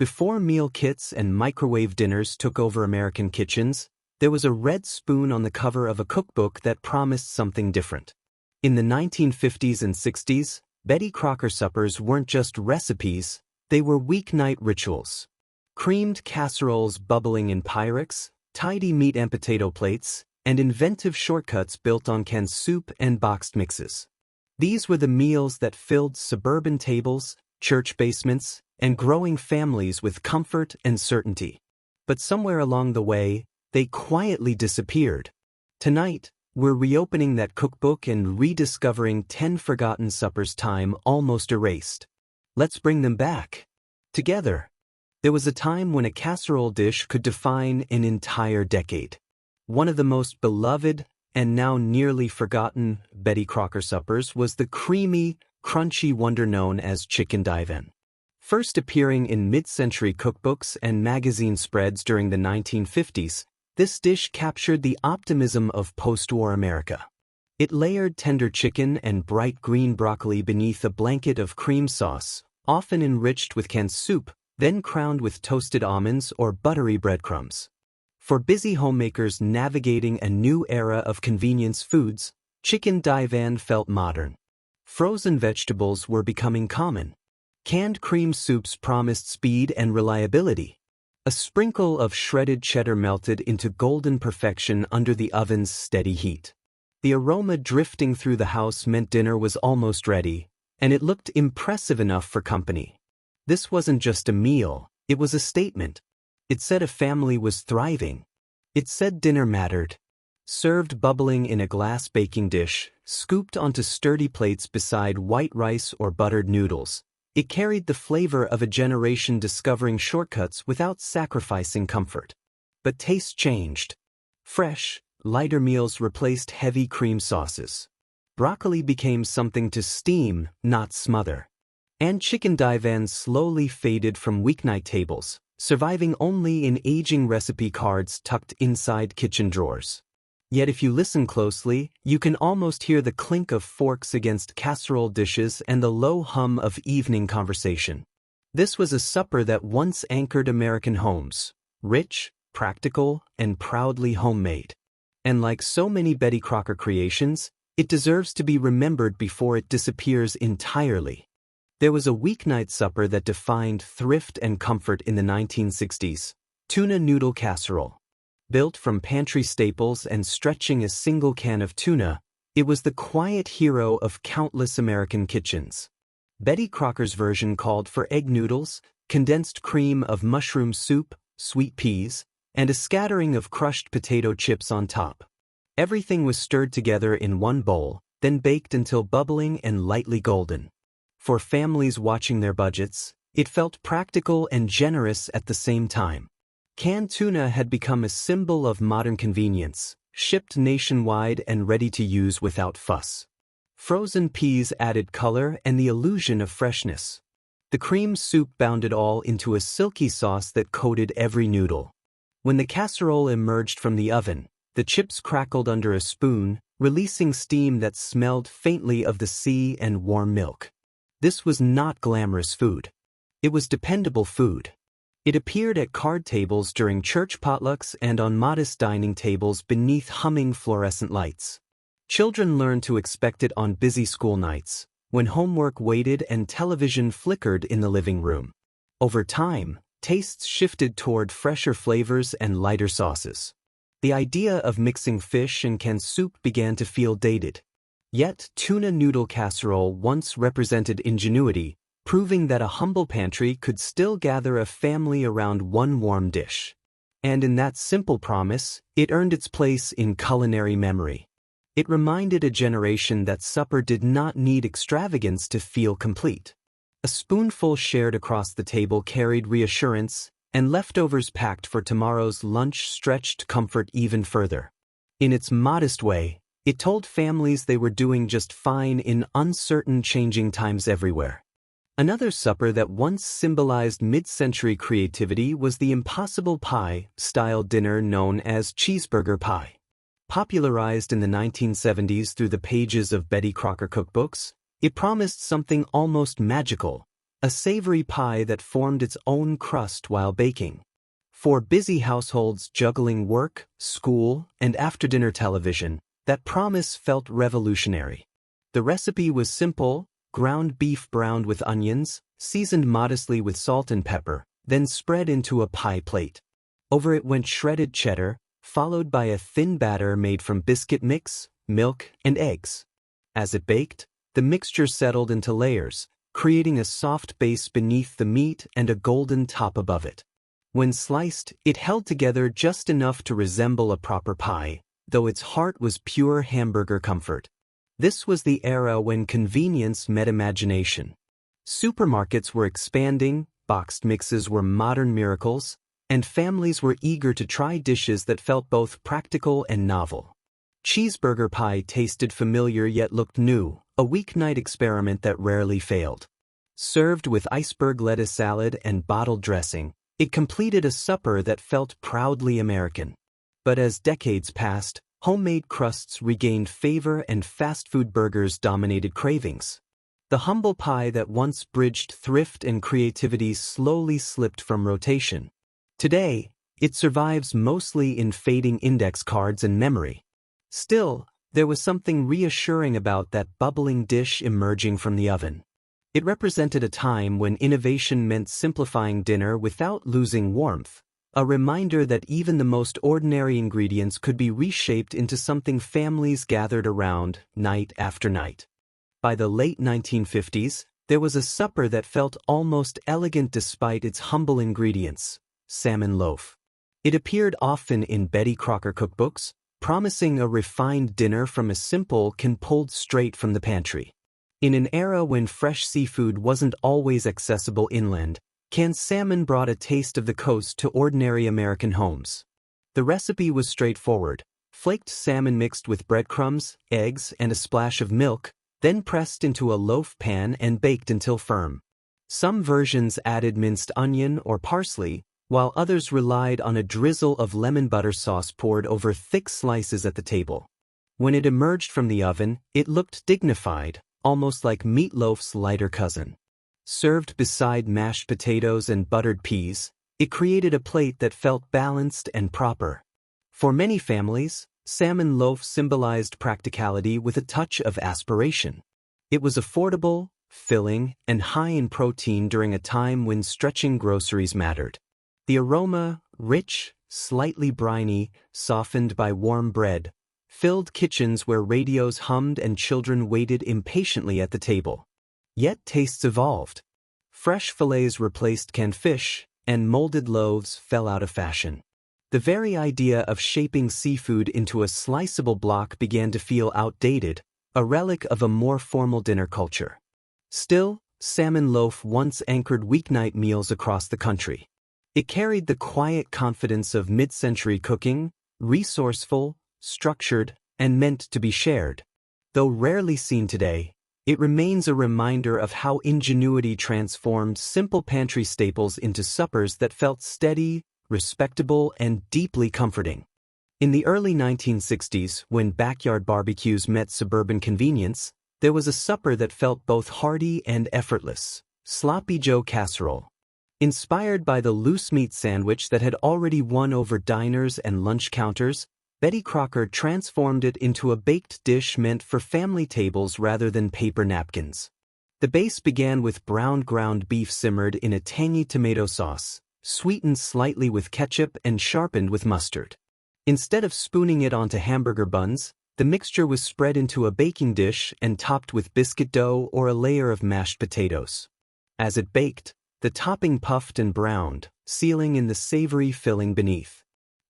Before meal kits and microwave dinners took over American kitchens, there was a red spoon on the cover of a cookbook that promised something different. In the 1950s and 60s, Betty Crocker suppers weren't just recipes, they were weeknight rituals. Creamed casseroles bubbling in Pyrex, tidy meat and potato plates, and inventive shortcuts built on canned soup and boxed mixes. These were the meals that filled suburban tables, church basements, and growing families with comfort and certainty. But somewhere along the way, they quietly disappeared. Tonight, we're reopening that cookbook and rediscovering 10 forgotten suppers time almost erased. Let's bring them back. Together. There was a time when a casserole dish could define an entire decade. One of the most beloved, and now nearly forgotten, Betty Crocker suppers was the creamy, crunchy wonder known as chicken divan. First appearing in mid-century cookbooks and magazine spreads during the 1950s, this dish captured the optimism of post-war America. It layered tender chicken and bright green broccoli beneath a blanket of cream sauce, often enriched with canned soup, then crowned with toasted almonds or buttery breadcrumbs. For busy homemakers navigating a new era of convenience foods, chicken divan felt modern. Frozen vegetables were becoming common. Canned cream soups promised speed and reliability. A sprinkle of shredded cheddar melted into golden perfection under the oven's steady heat. The aroma drifting through the house meant dinner was almost ready, and it looked impressive enough for company. This wasn't just a meal, it was a statement. It said a family was thriving. It said dinner mattered. Served bubbling in a glass baking dish, scooped onto sturdy plates beside white rice or buttered noodles, it carried the flavor of a generation discovering shortcuts without sacrificing comfort. But taste changed. Fresh, lighter meals replaced heavy cream sauces. Broccoli became something to steam, not smother. And chicken divans slowly faded from weeknight tables, surviving only in aging recipe cards tucked inside kitchen drawers. Yet if you listen closely, you can almost hear the clink of forks against casserole dishes and the low hum of evening conversation. This was a supper that once anchored American homes, rich, practical, and proudly homemade. And like so many Betty Crocker creations, it deserves to be remembered before it disappears entirely. There was a weeknight supper that defined thrift and comfort in the 1960s, tuna noodle casserole. Built from pantry staples and stretching a single can of tuna, it was the quiet hero of countless American kitchens. Betty Crocker's version called for egg noodles, condensed cream of mushroom soup, sweet peas, and a scattering of crushed potato chips on top. Everything was stirred together in one bowl, then baked until bubbling and lightly golden. For families watching their budgets, it felt practical and generous at the same time. Canned tuna had become a symbol of modern convenience, shipped nationwide and ready to use without fuss. Frozen peas added color and the illusion of freshness. The cream soup bound it all into a silky sauce that coated every noodle. When the casserole emerged from the oven, the chips crackled under a spoon, releasing steam that smelled faintly of the sea and warm milk. This was not glamorous food. It was dependable food. It appeared at card tables during church potlucks and on modest dining tables beneath humming fluorescent lights. Children learned to expect it on busy school nights, when homework waited and television flickered in the living room. Over time, tastes shifted toward fresher flavors and lighter sauces. The idea of mixing fish and canned soup began to feel dated. Yet, tuna noodle casserole once represented ingenuity, proving that a humble pantry could still gather a family around one warm dish. And in that simple promise, it earned its place in culinary memory. It reminded a generation that supper did not need extravagance to feel complete. A spoonful shared across the table carried reassurance, and leftovers packed for tomorrow's lunch stretched comfort even further. In its modest way, it told families they were doing just fine in uncertain changing times everywhere. Another supper that once symbolized mid-century creativity was the impossible pie-style dinner known as cheeseburger pie. Popularized in the 1970s through the pages of Betty Crocker cookbooks, it promised something almost magical, a savory pie that formed its own crust while baking. For busy households juggling work, school, and after-dinner television, that promise felt revolutionary. The recipe was simple: ground beef browned with onions, seasoned modestly with salt and pepper, then spread into a pie plate. Over it went shredded cheddar, followed by a thin batter made from biscuit mix, milk, and eggs. As it baked, the mixture settled into layers, creating a soft base beneath the meat and a golden top above it. When sliced, it held together just enough to resemble a proper pie, though its heart was pure hamburger comfort. This was the era when convenience met imagination. Supermarkets were expanding, boxed mixes were modern miracles, and families were eager to try dishes that felt both practical and novel. Cheeseburger pie tasted familiar yet looked new, a weeknight experiment that rarely failed. Served with iceberg lettuce salad and bottled dressing, it completed a supper that felt proudly American. But as decades passed, homemade crusts regained favor and fast food burgers dominated cravings. The humble pie that once bridged thrift and creativity slowly slipped from rotation. Today, it survives mostly in fading index cards and memory. Still, there was something reassuring about that bubbling dish emerging from the oven. It represented a time when innovation meant simplifying dinner without losing warmth, a reminder that even the most ordinary ingredients could be reshaped into something families gathered around night after night. By the late 1950s, there was a supper that felt almost elegant despite its humble ingredients: salmon loaf. It appeared often in Betty Crocker cookbooks, promising a refined dinner from a simple can pulled straight from the pantry. In an era when fresh seafood wasn't always accessible inland, canned salmon brought a taste of the coast to ordinary American homes. The recipe was straightforward: flaked salmon mixed with breadcrumbs, eggs, and a splash of milk, then pressed into a loaf pan and baked until firm. Some versions added minced onion or parsley, while others relied on a drizzle of lemon butter sauce poured over thick slices at the table. When it emerged from the oven, it looked dignified, almost like meatloaf's lighter cousin. Served beside mashed potatoes and buttered peas, it created a plate that felt balanced and proper. For many families, salmon loaf symbolized practicality with a touch of aspiration. It was affordable, filling, and high in protein during a time when stretching groceries mattered. The aroma, rich, slightly briny, softened by warm bread, filled kitchens where radios hummed and children waited impatiently at the table. Yet tastes evolved. Fresh fillets replaced canned fish, and molded loaves fell out of fashion. The very idea of shaping seafood into a sliceable block began to feel outdated, a relic of a more formal dinner culture. Still, salmon loaf once anchored weeknight meals across the country. It carried the quiet confidence of mid-century cooking, resourceful, structured, and meant to be shared. Though rarely seen today, it remains a reminder of how ingenuity transformed simple pantry staples into suppers that felt steady, respectable, and deeply comforting. In the early 1960s, when backyard barbecues met suburban convenience, there was a supper that felt both hearty and effortless: Sloppy Joe casserole. Inspired by the loose meat sandwich that had already won over diners and lunch counters, Betty Crocker transformed it into a baked dish meant for family tables rather than paper napkins. The base began with browned ground beef simmered in a tangy tomato sauce, sweetened slightly with ketchup and sharpened with mustard. Instead of spooning it onto hamburger buns, the mixture was spread into a baking dish and topped with biscuit dough or a layer of mashed potatoes. As it baked, the topping puffed and browned, sealing in the savory filling beneath.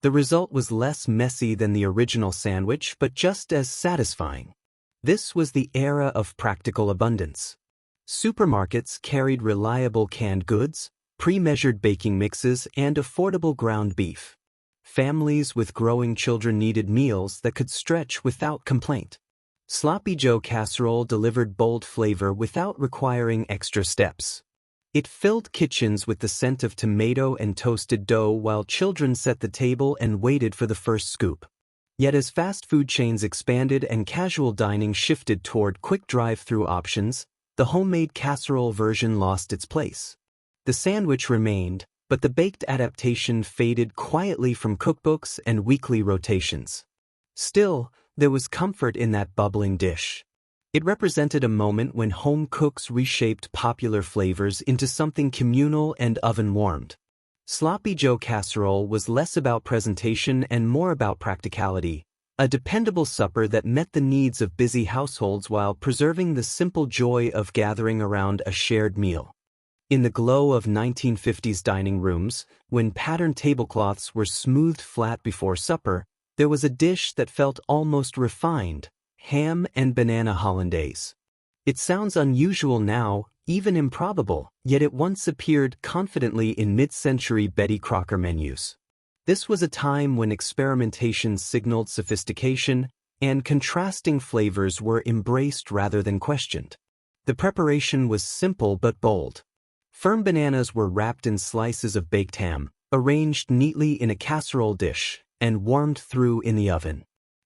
The result was less messy than the original sandwich, but just as satisfying. This was the era of practical abundance. Supermarkets carried reliable canned goods, pre-measured baking mixes, and affordable ground beef. Families with growing children needed meals that could stretch without complaint. Sloppy Joe casserole delivered bold flavor without requiring extra steps. It filled kitchens with the scent of tomato and toasted dough while children set the table and waited for the first scoop. Yet as fast food chains expanded and casual dining shifted toward quick drive-through options, the homemade casserole version lost its place. The sandwich remained, but the baked adaptation faded quietly from cookbooks and weekly rotations. Still, there was comfort in that bubbling dish. It represented a moment when home cooks reshaped popular flavors into something communal and oven-warmed. Sloppy Joe casserole was less about presentation and more about practicality, a dependable supper that met the needs of busy households while preserving the simple joy of gathering around a shared meal. In the glow of 1950s dining rooms, when patterned tablecloths were smoothed flat before supper, there was a dish that felt almost refined: ham and banana hollandaise. It sounds unusual now, even improbable, yet it once appeared confidently in mid-century Betty Crocker menus. This was a time when experimentation signaled sophistication, and contrasting flavors were embraced rather than questioned. The preparation was simple but bold. Firm bananas were wrapped in slices of baked ham, arranged neatly in a casserole dish, and warmed through in the oven.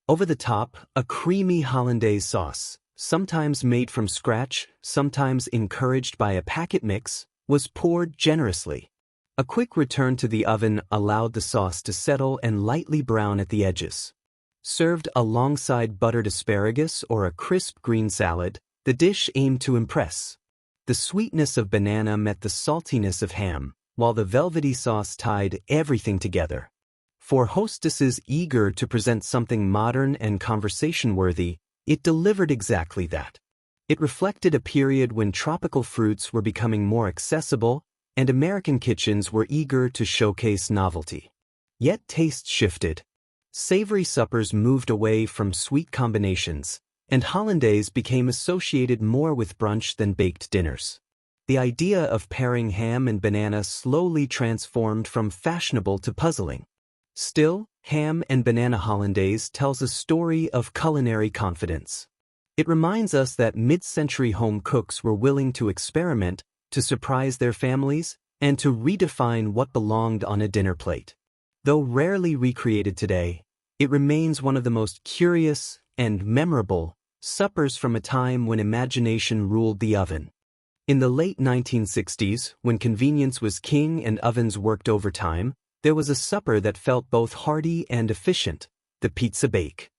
Over the top, a creamy hollandaise sauce, sometimes made from scratch, sometimes encouraged by a packet mix, was poured generously. A quick return to the oven allowed the sauce to settle and lightly brown at the edges. Served alongside buttered asparagus or a crisp green salad, the dish aimed to impress. The sweetness of banana met the saltiness of ham, while the velvety sauce tied everything together. For hostesses eager to present something modern and conversation-worthy, it delivered exactly that. It reflected a period when tropical fruits were becoming more accessible, and American kitchens were eager to showcase novelty. Yet tastes shifted. Savory suppers moved away from sweet combinations, and hollandaise became associated more with brunch than baked dinners. The idea of pairing ham and banana slowly transformed from fashionable to puzzling. Still, ham and banana hollandaise tells a story of culinary confidence. It reminds us that mid-century home cooks were willing to experiment, to surprise their families, and to redefine what belonged on a dinner plate. Though rarely recreated today, it remains one of the most curious and memorable suppers from a time when imagination ruled the oven. In the late 1960s, when convenience was king and ovens worked overtime, there was a supper that felt both hearty and efficient: the pizza bake.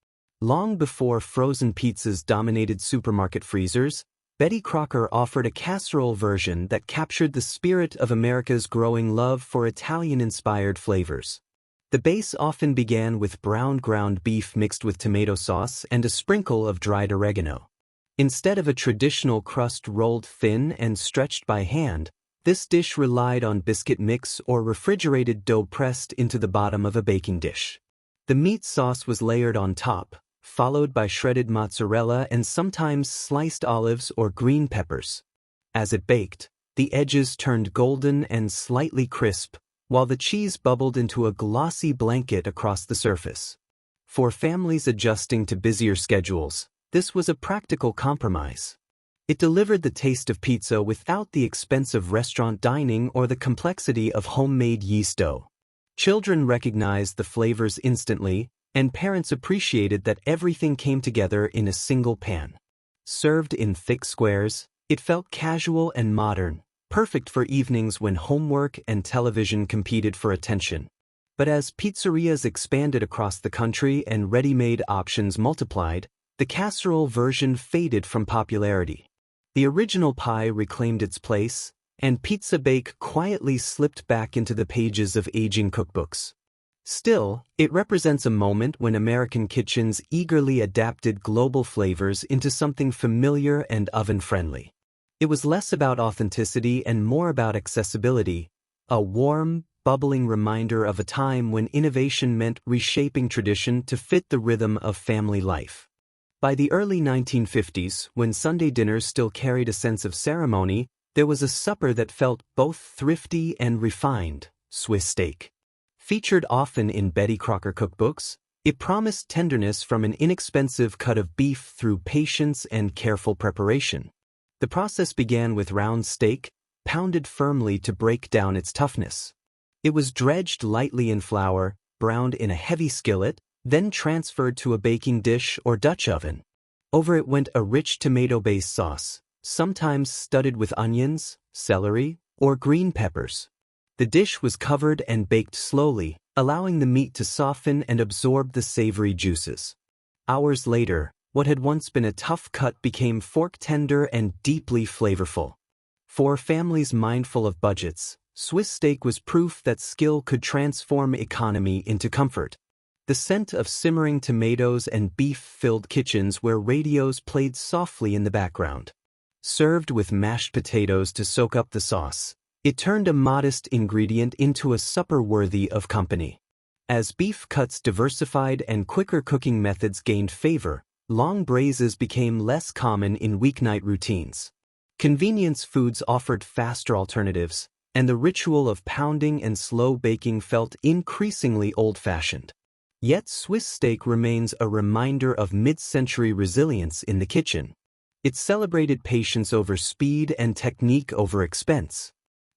Long before frozen pizzas dominated supermarket freezers, Betty Crocker offered a casserole version that captured the spirit of America's growing love for Italian-inspired flavors. The base often began with brown ground beef mixed with tomato sauce and a sprinkle of dried oregano. Instead of a traditional crust rolled thin and stretched by hand, this dish relied on biscuit mix or refrigerated dough pressed into the bottom of a baking dish. The meat sauce was layered on top, followed by shredded mozzarella and sometimes sliced olives or green peppers. As it baked, the edges turned golden and slightly crisp, while the cheese bubbled into a glossy blanket across the surface. For families adjusting to busier schedules, this was a practical compromise. It delivered the taste of pizza without the expense of restaurant dining or the complexity of homemade yeast dough. Children recognized the flavors instantly, and parents appreciated that everything came together in a single pan. Served in thick squares, it felt casual and modern, perfect for evenings when homework and television competed for attention. But as pizzerias expanded across the country and ready-made options multiplied, the casserole version faded from popularity. The original pie reclaimed its place, and pizza bake quietly slipped back into the pages of aging cookbooks. Still, it represents a moment when American kitchens eagerly adapted global flavors into something familiar and oven-friendly. It was less about authenticity and more about accessibility, a warm, bubbling reminder of a time when innovation meant reshaping tradition to fit the rhythm of family life. By the early 1950s, when Sunday dinners still carried a sense of ceremony, there was a supper that felt both thrifty and refined: Swiss steak. Featured often in Betty Crocker cookbooks, it promised tenderness from an inexpensive cut of beef through patience and careful preparation. The process began with round steak, pounded firmly to break down its toughness. It was dredged lightly in flour, browned in a heavy skillet, then transferred to a baking dish or Dutch oven. Over it went a rich tomato-based sauce, sometimes studded with onions, celery, or green peppers. The dish was covered and baked slowly, allowing the meat to soften and absorb the savory juices. Hours later, what had once been a tough cut became fork-tender and deeply flavorful. For families mindful of budgets, Swiss steak was proof that skill could transform economy into comfort. The scent of simmering tomatoes and beef filled kitchens where radios played softly in the background. Served with mashed potatoes to soak up the sauce, it turned a modest ingredient into a supper worthy of company. As beef cuts diversified and quicker cooking methods gained favor, long braises became less common in weeknight routines. Convenience foods offered faster alternatives, and the ritual of pounding and slow baking felt increasingly old-fashioned. Yet Swiss steak remains a reminder of mid-century resilience in the kitchen. It celebrated patience over speed and technique over expense.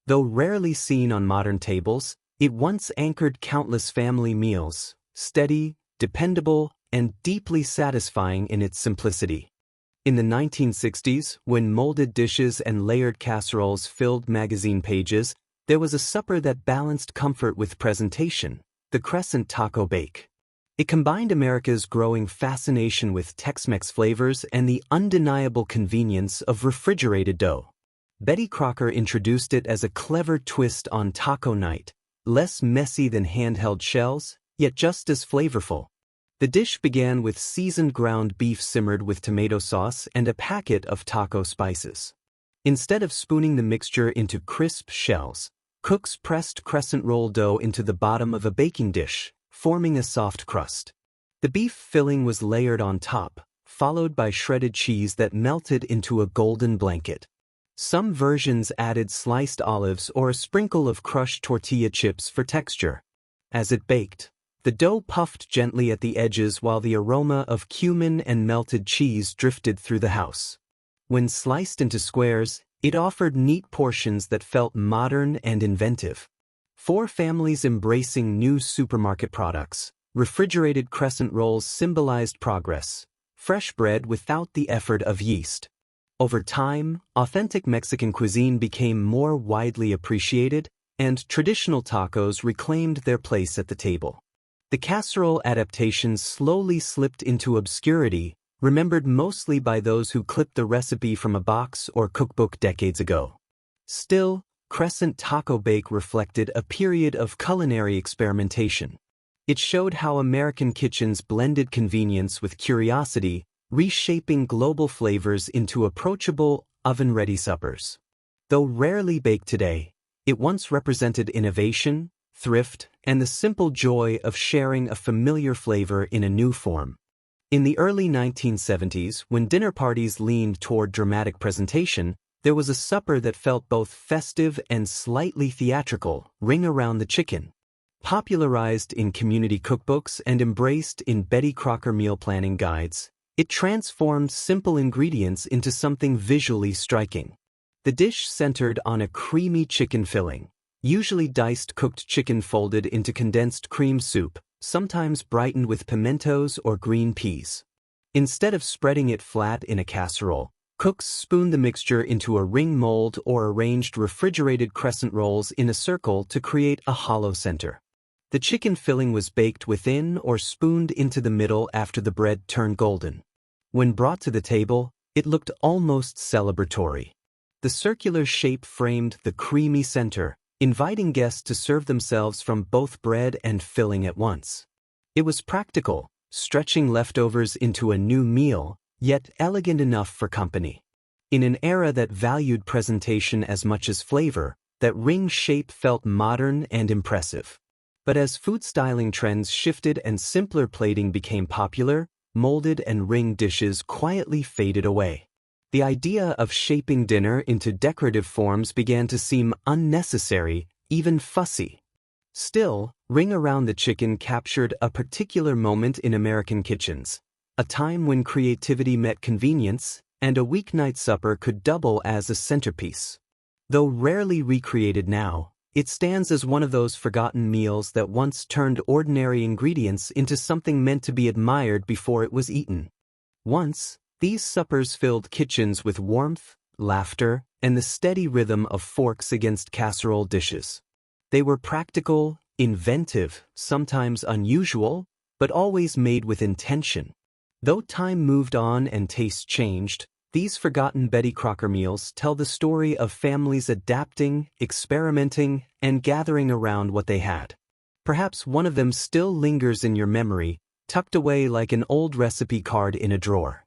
Though rarely seen on modern tables, it once anchored countless family meals, steady, dependable, and deeply satisfying in its simplicity. In the 1960s, when molded dishes and layered casseroles filled magazine pages, there was a supper that balanced comfort with presentation: the Crescent taco bake. It combined America's growing fascination with Tex-Mex flavors and the undeniable convenience of refrigerated dough. Betty Crocker introduced it as a clever twist on taco night, less messy than handheld shells, yet just as flavorful. The dish began with seasoned ground beef simmered with tomato sauce and a packet of taco spices. Instead of spooning the mixture into crisp shells, cooks pressed crescent roll dough into the bottom of a baking dish, forming a soft crust. The beef filling was layered on top, followed by shredded cheese that melted into a golden blanket. Some versions added sliced olives or a sprinkle of crushed tortilla chips for texture. As it baked, the dough puffed gently at the edges while the aroma of cumin and melted cheese drifted through the house. When sliced into squares, it offered neat portions that felt modern and inventive. For families embracing new supermarket products, refrigerated crescent rolls symbolized progress, fresh bread without the effort of yeast. Over time, authentic Mexican cuisine became more widely appreciated, and traditional tacos reclaimed their place at the table. The casserole adaptations slowly slipped into obscurity, remembered mostly by those who clipped the recipe from a box or cookbook decades ago. Still, Crescent taco bake reflected a period of culinary experimentation. It showed how American kitchens blended convenience with curiosity, reshaping global flavors into approachable, oven-ready suppers. Though rarely baked today, it once represented innovation, thrift, and the simple joy of sharing a familiar flavor in a new form. In the early 1970s, when dinner parties leaned toward dramatic presentation, there was a supper that felt both festive and slightly theatrical: Ring Around the Chicken. Popularized in community cookbooks and embraced in Betty Crocker meal planning guides, it transformed simple ingredients into something visually striking. The dish centered on a creamy chicken filling, usually diced cooked chicken folded into condensed cream soup, sometimes brightened with pimentos or green peas. Instead of spreading it flat in a casserole, cooks spooned the mixture into a ring mold or arranged refrigerated crescent rolls in a circle to create a hollow center. The chicken filling was baked within or spooned into the middle after the bread turned golden. When brought to the table, it looked almost celebratory. The circular shape framed the creamy center, inviting guests to serve themselves from both bread and filling at once. It was practical, stretching leftovers into a new meal, yet elegant enough for company. In an era that valued presentation as much as flavor, that ring shape felt modern and impressive. But as food styling trends shifted and simpler plating became popular, molded and ring dishes quietly faded away. The idea of shaping dinner into decorative forms began to seem unnecessary, even fussy. Still, Ring Around the Chicken captured a particular moment in American kitchens, a time when creativity met convenience, and a weeknight supper could double as a centerpiece. Though rarely recreated now, it stands as one of those forgotten meals that once turned ordinary ingredients into something meant to be admired before it was eaten. Once, these suppers filled kitchens with warmth, laughter, and the steady rhythm of forks against casserole dishes. They were practical, inventive, sometimes unusual, but always made with intention. Though time moved on and tastes changed, these forgotten Betty Crocker meals tell the story of families adapting, experimenting, and gathering around what they had. Perhaps one of them still lingers in your memory, tucked away like an old recipe card in a drawer.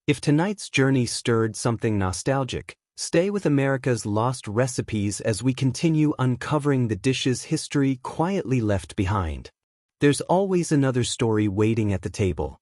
If tonight's journey stirred something nostalgic, stay with America's Lost Recipes as we continue uncovering the dishes history quietly left behind. There's always another story waiting at the table,